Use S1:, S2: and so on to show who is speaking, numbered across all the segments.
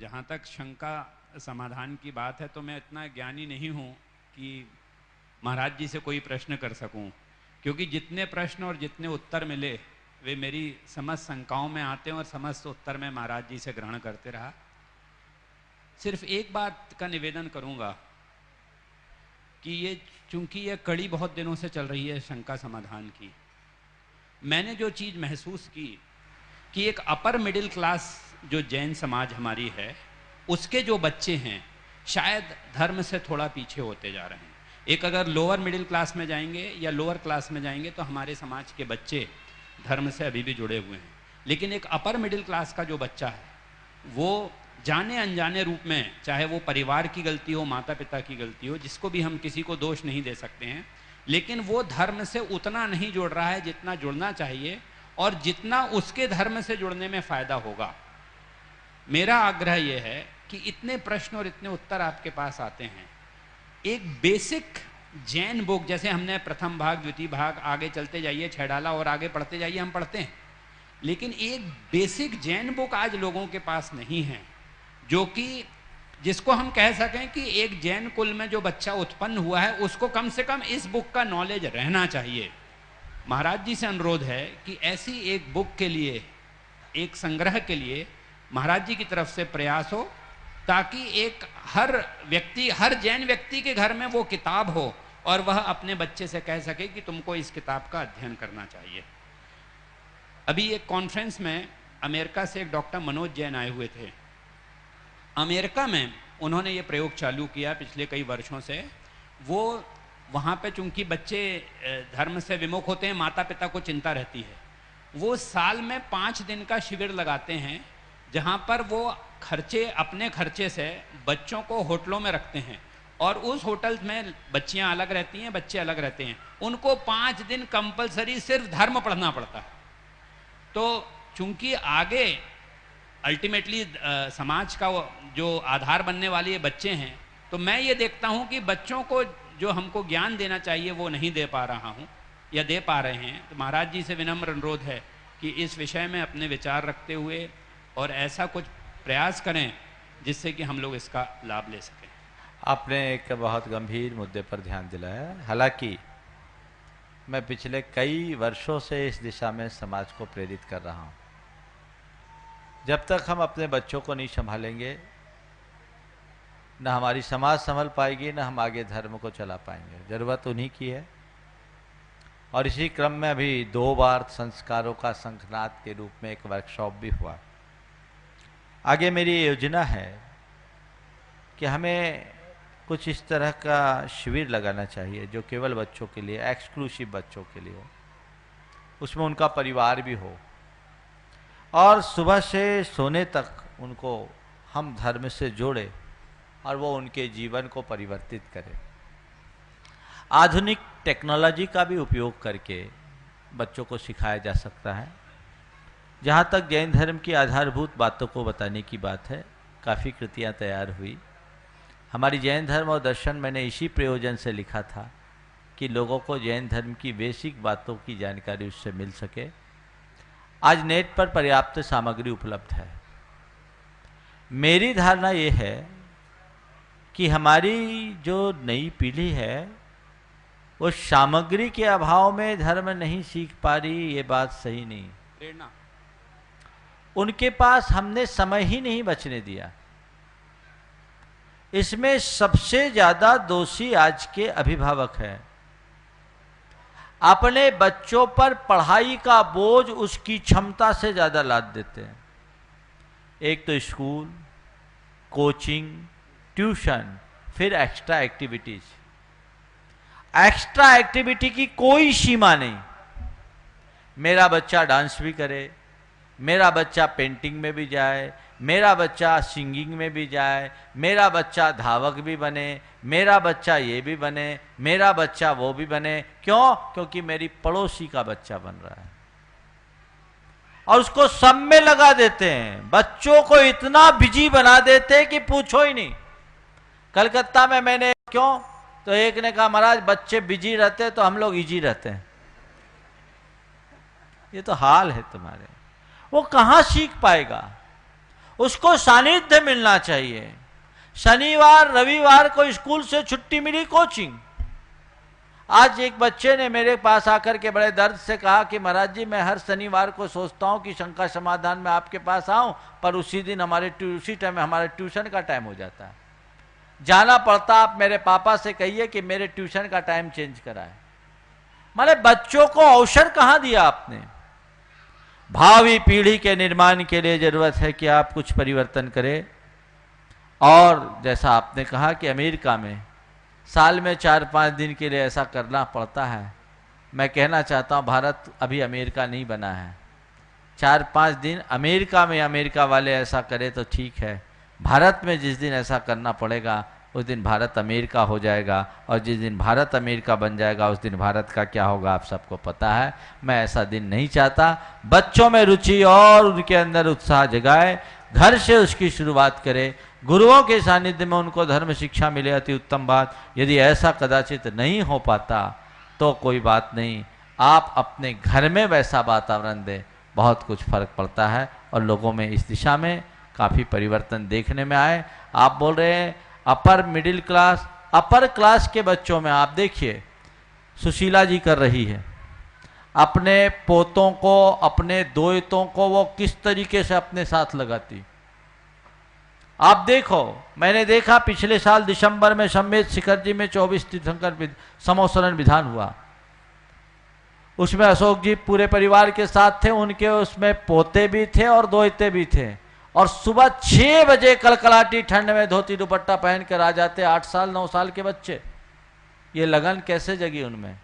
S1: जहाँ तक शंका समाधान की बात है तो मैं इतना ज्ञानी नहीं हूँ कि महाराज जी से कोई प्रश्न कर सकूं, क्योंकि जितने प्रश्न और जितने उत्तर मिले वे मेरी समस्त शंकाओं में आते हैं और समस्त उत्तर में महाराज जी से ग्रहण करते रहा। सिर्फ एक बात का निवेदन करूंगा कि ये चूंकि ये कड़ी बहुत दिनों से चल रही है शंका समाधान की, मैंने जो चीज़ महसूस की कि एक अपर मिडिल क्लास जो जैन समाज हमारी है उसके जो बच्चे हैं शायद धर्म से थोड़ा पीछे होते जा रहे हैं। एक अगर लोअर मिडिल क्लास में जाएंगे या लोअर क्लास में जाएंगे तो हमारे समाज के बच्चे धर्म से अभी भी जुड़े हुए हैं, लेकिन एक अपर मिडिल क्लास का जो बच्चा है वो जाने अनजाने रूप में, चाहे वो परिवार की गलती हो, माता पिता की गलती हो, जिसको भी हम किसी को दोष नहीं दे सकते हैं, लेकिन वो धर्म से उतना नहीं जुड़ रहा है जितना जुड़ना चाहिए और जितना उसके धर्म से जुड़ने में फायदा होगा। मेरा आग्रह यह है कि इतने प्रश्न और इतने उत्तर आपके पास आते हैं, एक बेसिक जैन बुक, जैसे हमने प्रथम भाग, द्वितीय भाग, आगे चलते जाइए, छेडाला और आगे पढ़ते जाइए, हम पढ़ते हैं, लेकिन एक बेसिक जैन बुक आज लोगों के पास नहीं है जो कि जिसको हम कह सकें कि एक जैन कुल में जो बच्चा उत्पन्न हुआ है उसको कम से कम इस बुक का नॉलेज रहना चाहिए। महाराज जी से अनुरोध है कि ऐसी एक बुक के लिए, एक संग्रह के लिए महाराज जी की तरफ से प्रयास हो, ताकि एक हर व्यक्ति, हर जैन व्यक्ति के घर में वो किताब हो और वह अपने बच्चे से कह सके कि तुमको इस किताब का अध्ययन करना चाहिए। अभी एक कॉन्फ्रेंस में अमेरिका से एक डॉक्टर मनोज जैन आए हुए थे। अमेरिका में उन्होंने ये प्रयोग चालू किया पिछले कई वर्षों से। वो वहाँ पे चूंकि बच्चे धर्म से विमुख होते हैं, माता पिता को चिंता रहती है, वो साल में 5 दिन का शिविर लगाते हैं जहाँ पर वो खर्चे, अपने खर्चे से बच्चों को होटलों में रखते हैं और उस होटल में बच्चियाँ अलग रहती हैं, बच्चे अलग रहते हैं। उनको 5 दिन कंपलसरी सिर्फ धर्म पढ़ना पड़ता है। तो चूंकि आगे अल्टीमेटली समाज का जो आधार बनने वाले ये बच्चे हैं, तो मैं ये देखता हूँ कि बच्चों को जो हमको ज्ञान देना चाहिए वो नहीं दे पा रहा हूँ या दे पा रहे हैं। तो महाराज जी से विनम्र अनुरोध है कि इस विषय में अपने विचार रखते हुए और ऐसा कुछ प्रयास करें जिससे कि हम लोग इसका लाभ ले सकें।
S2: आपने एक बहुत गंभीर मुद्दे पर ध्यान दिलाया। हालांकि मैं पिछले कई वर्षों से इस दिशा में समाज को प्रेरित कर रहा हूँ। जब तक हम अपने बच्चों को नहीं संभालेंगे, न हमारी समाज संभल पाएगी, न हम आगे धर्म को चला पाएंगे। ज़रूरत उन्हीं की है। और इसी क्रम में अभी 2 बार संस्कारों का शंखनाद के रूप में एक वर्कशॉप भी हुआ। आगे मेरी योजना है कि हमें कुछ इस तरह का शिविर लगाना चाहिए जो केवल बच्चों के लिए, एक्सक्लूसिव बच्चों के लिए हो, उसमें उनका परिवार भी हो और सुबह से सोने तक उनको हम धर्म से जोड़े और वो उनके जीवन को परिवर्तित करे। आधुनिक टेक्नोलॉजी का भी उपयोग करके बच्चों को सिखाया जा सकता है। जहाँ तक जैन धर्म की आधारभूत बातों को बताने की बात है, काफ़ी कृतियाँ तैयार हुई। हमारी जैन धर्म और दर्शन मैंने इसी प्रयोजन से लिखा था कि लोगों को जैन धर्म की बेसिक बातों की जानकारी उससे मिल सके। आज नेट पर पर्याप्त सामग्री उपलब्ध है। मेरी धारणा ये है कि हमारी जो नई पीढ़ी है वो सामग्री के अभाव में धर्म नहीं सीख पा रही, ये बात सही नहीं।
S1: प्रेरणा
S2: उनके पास हमने समय ही नहीं बचने दिया। इसमें सबसे ज्यादा दोषी आज के अभिभावक हैं। अपने बच्चों पर पढ़ाई का बोझ उसकी क्षमता से ज्यादा लाद देते हैं। एक तो स्कूल, कोचिंग, ट्यूशन, फिर एक्स्ट्रा एक्टिविटीज। एक्स्ट्रा एक्टिविटी की कोई सीमा नहीं। मेरा बच्चा डांस भी करे, मेरा बच्चा पेंटिंग में भी जाए, मेरा बच्चा सिंगिंग में भी जाए, मेरा बच्चा धावक भी बने, मेरा बच्चा ये भी बने, मेरा बच्चा वो भी बने। क्यों? क्योंकि मेरी पड़ोसी का बच्चा बन रहा है और उसको सब में लगा देते हैं। बच्चों को इतना बिजी बना देते हैं कि पूछो ही नहीं। कलकत्ता में मैंने, क्यों? तो एक ने कहा, महाराज बच्चे बिजी रहते हैं तो हम लोग इजी रहते हैं। ये तो हाल है तुम्हारे। वो कहाँ सीख पाएगा? उसको सानिध्य मिलना चाहिए। शनिवार रविवार को स्कूल से छुट्टी मिली, कोचिंग। आज एक बच्चे ने मेरे पास आकर के बड़े दर्द से कहा कि महाराज जी, मैं हर शनिवार को सोचता हूं कि शंका समाधान में आपके पास आऊं, पर उसी दिन उसी टाइम हमारे ट्यूशन का टाइम हो जाता है, जाना पड़ता। आप मेरे पापा से कहिए कि मेरे ट्यूशन का टाइम चेंज कराए। माने बच्चों को अवसर कहां दिया आपने? भावी पीढ़ी के निर्माण के लिए जरूरत है कि आप कुछ परिवर्तन करें। और जैसा आपने कहा कि अमेरिका में साल में 4-5 दिन के लिए ऐसा करना पड़ता है, मैं कहना चाहता हूं भारत अभी अमेरिका नहीं बना है। 4-5 दिन अमेरिका में अमेरिका वाले ऐसा करें तो ठीक है, भारत में जिस दिन ऐसा करना पड़ेगा उस दिन भारत अमेरिका हो जाएगा, और जिस दिन भारत अमेरिका बन जाएगा उस दिन भारत का क्या होगा आप सबको पता है। मैं ऐसा दिन नहीं चाहता। बच्चों में रुचि और उनके अंदर उत्साह जगाए, घर से उसकी शुरुआत करें, गुरुओं के सानिध्य में उनको धर्म शिक्षा मिले, अति उत्तम बात। यदि ऐसा कदाचित नहीं हो पाता तो कोई बात नहीं, आप अपने घर में वैसा वातावरण दें, बहुत कुछ फर्क पड़ता है और लोगों में इस दिशा में काफ़ी परिवर्तन देखने में आए। आप बोल रहे हैं upper middle class, upper class के बच्चों में आप देखिए, सुशीला जी कर रही है, अपने पोतों को, अपने दोहितों को वो किस तरीके से अपने साथ लगाती। आप देखो, मैंने देखा पिछले साल दिसंबर में सम्मेद शिखर जी में 24 तीर्थंकर समोसरण विधान हुआ, उसमें अशोक जी पूरे परिवार के साथ थे, उनके उसमें पोते भी थे और दोहिते भी थे, और सुबह 6 बजे कलकलाटी ठंड में धोती दुपट्टा पहन कर आ जाते 8 साल 9 साल के बच्चे। ये लगन कैसे जगी उनमें,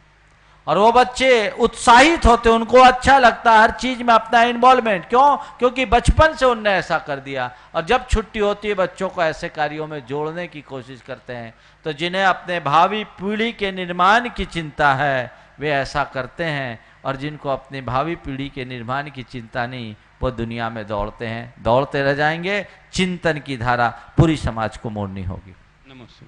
S2: और वो बच्चे उत्साहित होते, उनको अच्छा लगता हर चीज में अपना इन्वॉल्वमेंट। क्यों? क्योंकि बचपन से उनने ऐसा कर दिया, और जब छुट्टी होती है बच्चों को ऐसे कार्यों में जोड़ने की कोशिश करते हैं। तो जिन्हें अपने भावी पीढ़ी के निर्माण की चिंता है वे ऐसा करते हैं, और जिनको अपनी भावी पीढ़ी के निर्माण की चिंता नहीं वो दुनिया में दौड़ते हैं, दौड़ते रह जाएंगे। चिंतन की धारा पूरी समाज को मोड़नी होगी।
S1: नमस्ते।